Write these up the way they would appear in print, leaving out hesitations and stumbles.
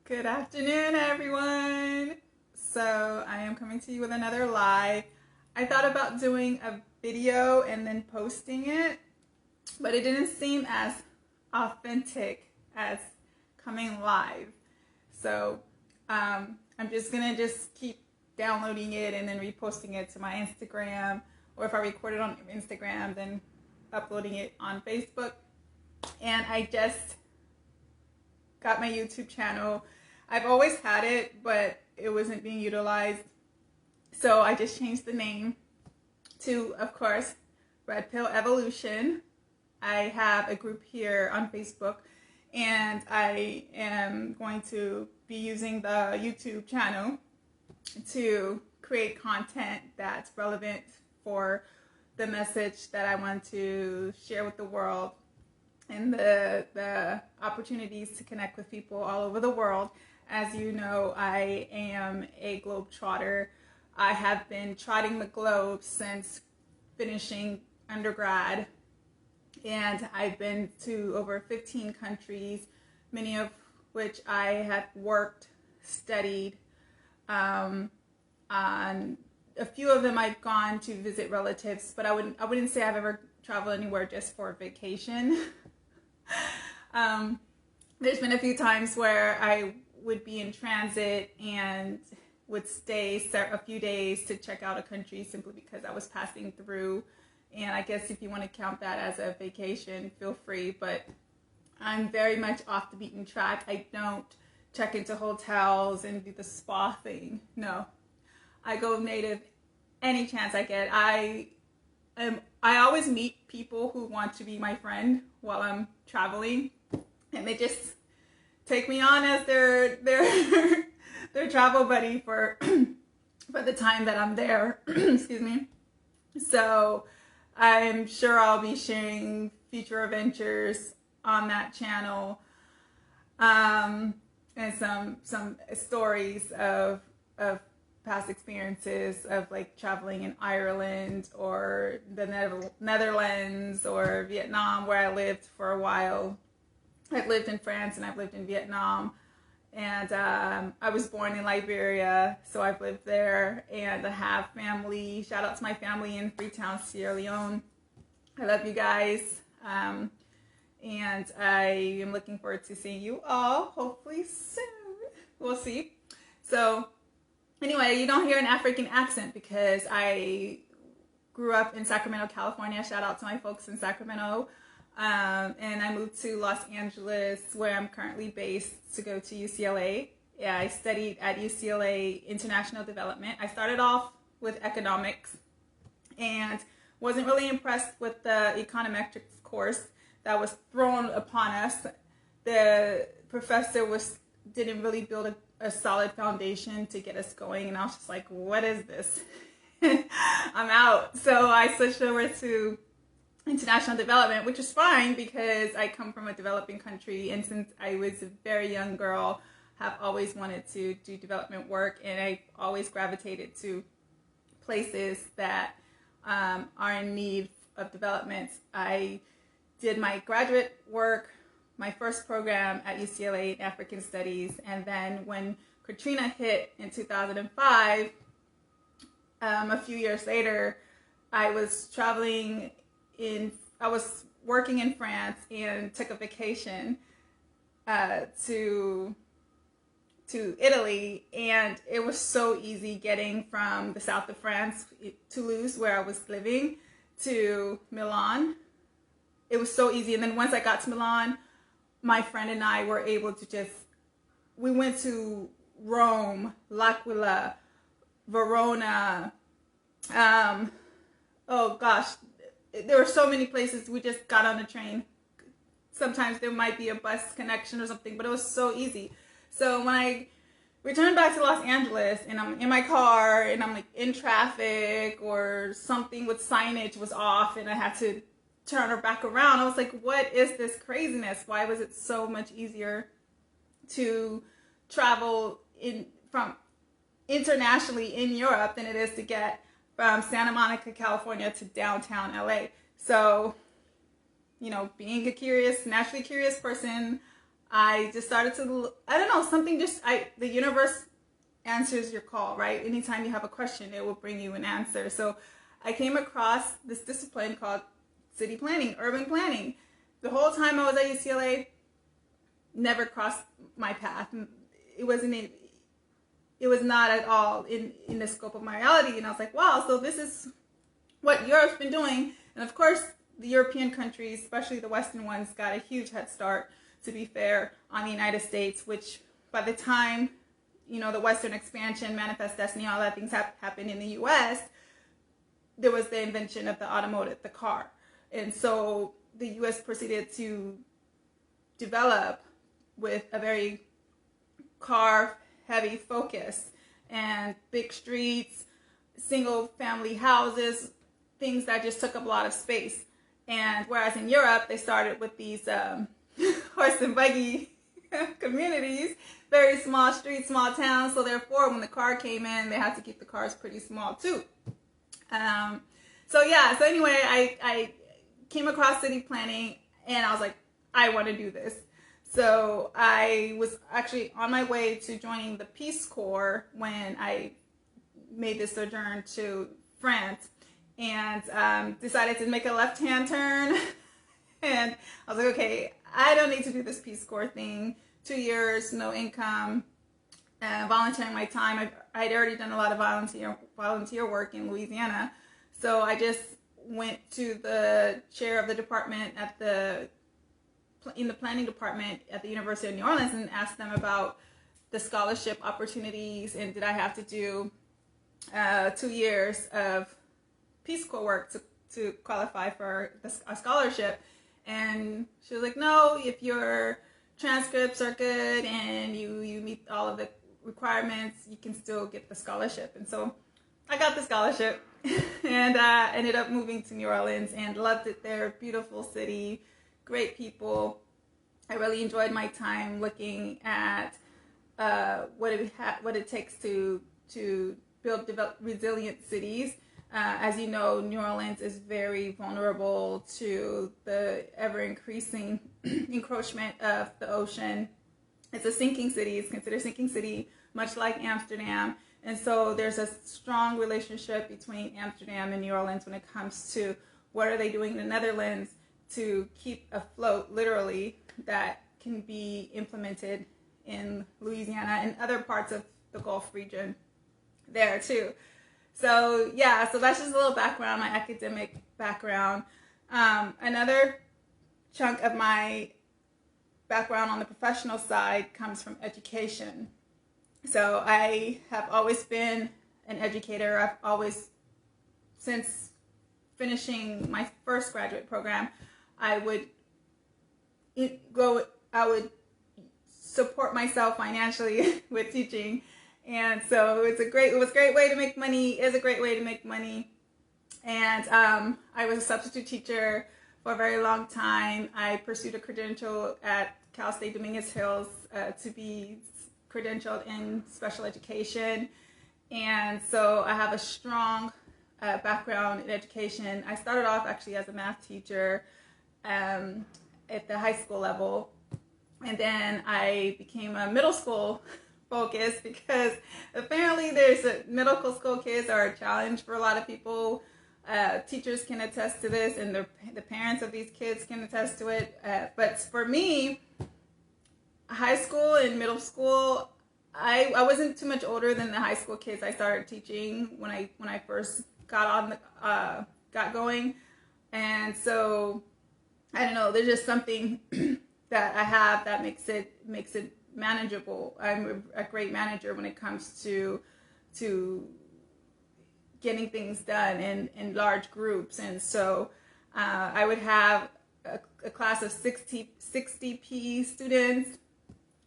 Good afternoon, everyone. So I am coming to you with another live. I thought about doing a video and then posting it, but it didn't seem as authentic as coming live. So I'm just gonna keep downloading it and then reposting it to my Instagram, or if I record it on Instagram, then uploading it on Facebook. And I just got my YouTube channel. I've always had it, but it wasn't being utilized. So I just changed the name to, of course, Red Pill Evolution. I have a group here on Facebook, and I am going to be using the YouTube channel to create content that's relevant for the message that I want to share with the world, and the opportunities to connect with people all over the world. As you know, I am a globetrotter. I have been trotting the globe since finishing undergrad, and I've been to over 15 countries, many of which I have worked, studied. On a few of them I've gone to visit relatives, but I wouldn't say I've ever traveled anywhere just for a vacation. There's been a few times where I would be in transit and would stay a few days to check out a country simply because I was passing through. And I guess if you want to count that as a vacation, feel free, but I'm very much off the beaten track. I don't check into hotels and do the spa thing. No, I go native any chance I get. I always meet people who want to be my friend while I'm traveling, and they just take me on as their travel buddy for the time that I'm there. Excuse me. So I'm sure I'll be sharing future adventures on that channel, and some stories of past experiences of like traveling in Ireland or the Netherlands or Vietnam, where I lived for a while. I've lived in France and I've lived in Vietnam, and I was born in Liberia, so I've lived there, and I have family. Shout out to my family in Freetown, Sierra Leone. I love you guys, and I am looking forward to seeing you all hopefully soon. We'll see. So anyway, you don't hear an African accent because I grew up in Sacramento, California. Shout out to my folks in Sacramento. And I moved to Los Angeles, where I'm currently based, to go to UCLA. Yeah, I studied at UCLA International Development. I started off with economics and wasn't really impressed with the econometrics course that was thrown upon us. The professor didn't really build a solid foundation to get us going, and I was just like, what is this? I'm out. So I switched over to international development, which is fine because I come from a developing country, and since I was a very young girl, have always wanted to do development work, and I always gravitated to places that are in need of development. I did my graduate work, my first program at UCLA in African Studies, and then when Katrina hit in 2005, a few years later, I was working in France and took a vacation to Italy, and it was so easy getting from the south of France, Toulouse, where I was living, to Milan. It was so easy. And then once I got to Milan, my friend and I were able to we went to Rome, L'Aquila, Verona. Oh gosh, there were so many places. We just got on the train. Sometimes there might be a bus connection or something, but it was so easy. So when I returned back to Los Angeles and I'm in my car and I'm like in traffic or something with signage was off and I had to turn her back around, I was like, what is this craziness? Why was it so much easier to travel from internationally in Europe than it is to get from Santa Monica, California to downtown LA? So, you know, being a naturally curious person, I just started to, I don't know, something just, the universe answers your call, right? Anytime you have a question, it will bring you an answer. So I came across this discipline called city planning, urban planning. The whole time I was at UCLA, never crossed my path. It was not at all in the scope of my reality. And I was like, wow, so this is what Europe's been doing. And of course, the European countries, especially the Western ones, got a huge head start, to be fair, on the United States, which by the time, the Western expansion, Manifest Destiny, all that things happened in the US, there was the invention of the car. And so the US proceeded to develop with a very car-heavy focus and big streets, single-family houses, things that just took up a lot of space. And whereas in Europe, they started with these horse and buggy communities, very small streets, small towns. So therefore, when the car came in, they had to keep the cars pretty small too. So anyway, I came across city planning, and I was like, I want to do this. So I was actually on my way to joining the Peace Corps when I made this sojourn to France, and decided to make a left-hand turn. And I was like, okay, I don't need to do this Peace Corps thing. 2 years, no income, volunteering my time. I'd already done a lot of volunteer work in Louisiana. So I just went to the chair of the department in the planning department at the University of New Orleans and asked them about the scholarship opportunities, and did I have to do 2 years of Peace Corps work to qualify for a scholarship. And she was like, no, if your transcripts are good and you meet all of the requirements, you can still get the scholarship. And so I got the scholarship and ended up moving to New Orleans and loved it there. Beautiful city, great people. I really enjoyed my time looking at what it takes to develop resilient cities. As you know, New Orleans is very vulnerable to the ever-increasing encroachment of the ocean. It's a sinking city. It's considered a sinking city, much like Amsterdam. And so there's a strong relationship between Amsterdam and New Orleans when it comes to what are they doing in the Netherlands to keep afloat, literally, that can be implemented in Louisiana and other parts of the Gulf region there too. So so that's just a little background, my academic background. Another chunk of my background on the professional side comes from education. So I have always been an educator. I've always, since finishing my first graduate program, I would support myself financially with teaching. And so it was a great way to make money. Is a great way to make money. And I was a substitute teacher for a very long time. I pursued a credential at Cal State Dominguez Hills to be credentialed in special education. And so I have a strong background in education. I started off actually as a math teacher at the high school level. And then I became a middle school focus because apparently middle school kids are a challenge for a lot of people. Teachers can attest to this, and the parents of these kids can attest to it. But for me, high school and middle school, I wasn't too much older than the high school kids I started teaching when I first got going. And so I don't know, there's just something that I have that makes it manageable. I'm a great manager when it comes to getting things done in large groups. And so I would have a class of 60 PE students,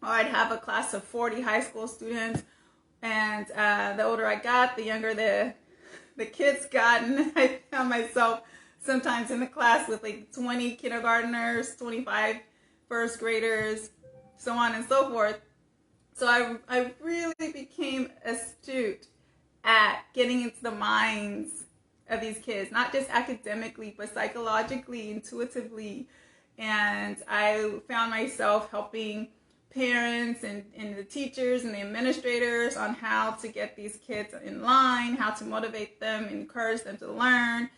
or I'd have a class of 40 high school students. And the older I got, the younger the kids got, and I found myself sometimes in the class with like 20 kindergartners, 25 first graders, so on and so forth. So I really became astute at getting into the minds of these kids, not just academically, but psychologically, intuitively, And I found myself helping parents and the teachers and the administrators on how to get these kids in line, how to motivate them, encourage them to learn,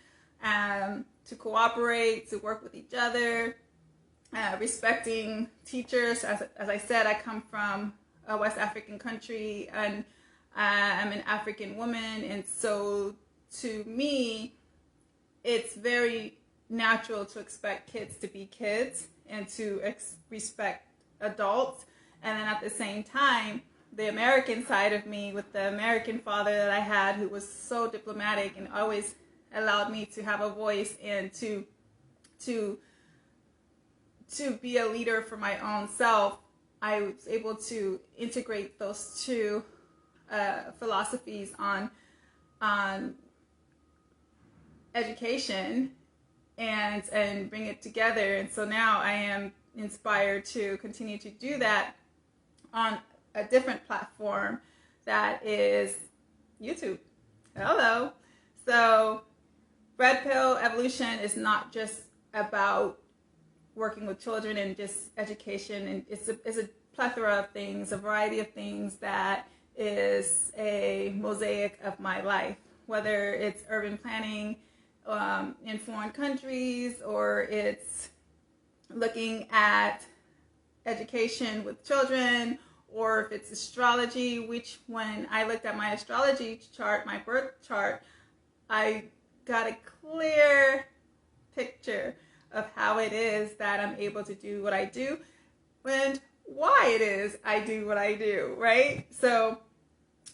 to cooperate, to work with each other, respecting teachers. As I said, I come from a West African country, and I'm an African woman, and so to me, it's very natural to expect kids to be kids and to respect adults. And then at the same time, the American side of me, with the American father that I had, who was so diplomatic and always allowed me to have a voice and to be a leader for my own self, I was able to integrate those two philosophies on education and bring it together. And so now I am inspired to continue to do that on a different platform that is YouTube. Hello. So Red Pill Evolution is not just about working with children and just education, and it's a plethora of things, a variety of things that is a mosaic of my life, whether it's urban planning in foreign countries, or it's looking at education with children, or if it's astrology, which when I looked at my astrology chart, my birth chart, I got a clear picture of how it is that I'm able to do what I do and why it is I do what I do, right? So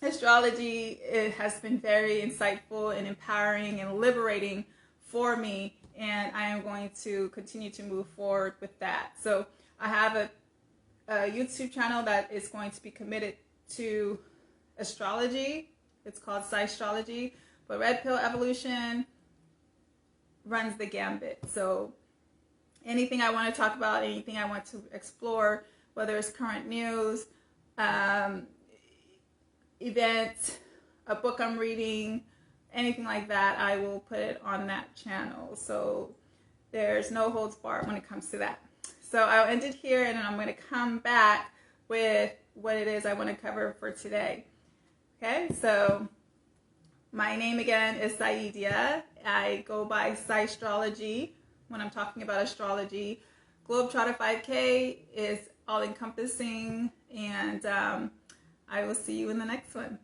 astrology, it has been very insightful and empowering and liberating for me, and I am going to continue to move forward with that. So I have a YouTube channel that is going to be committed to astrology. It's called Astrology, but Red Pill Evolution runs the gambit. So anything I want to talk about, anything I want to explore, whether it's current news, event, a book I'm reading, anything like that, I will put it on that channel. So there's no holds barred when it comes to that. So I'll end it here, and then I'm going to come back with what it is I want to cover for today. Okay, so my name again is Saïdia. I go by Astrology when I'm talking about astrology. Globetrotter 5K is all encompassing, and I will see you in the next one.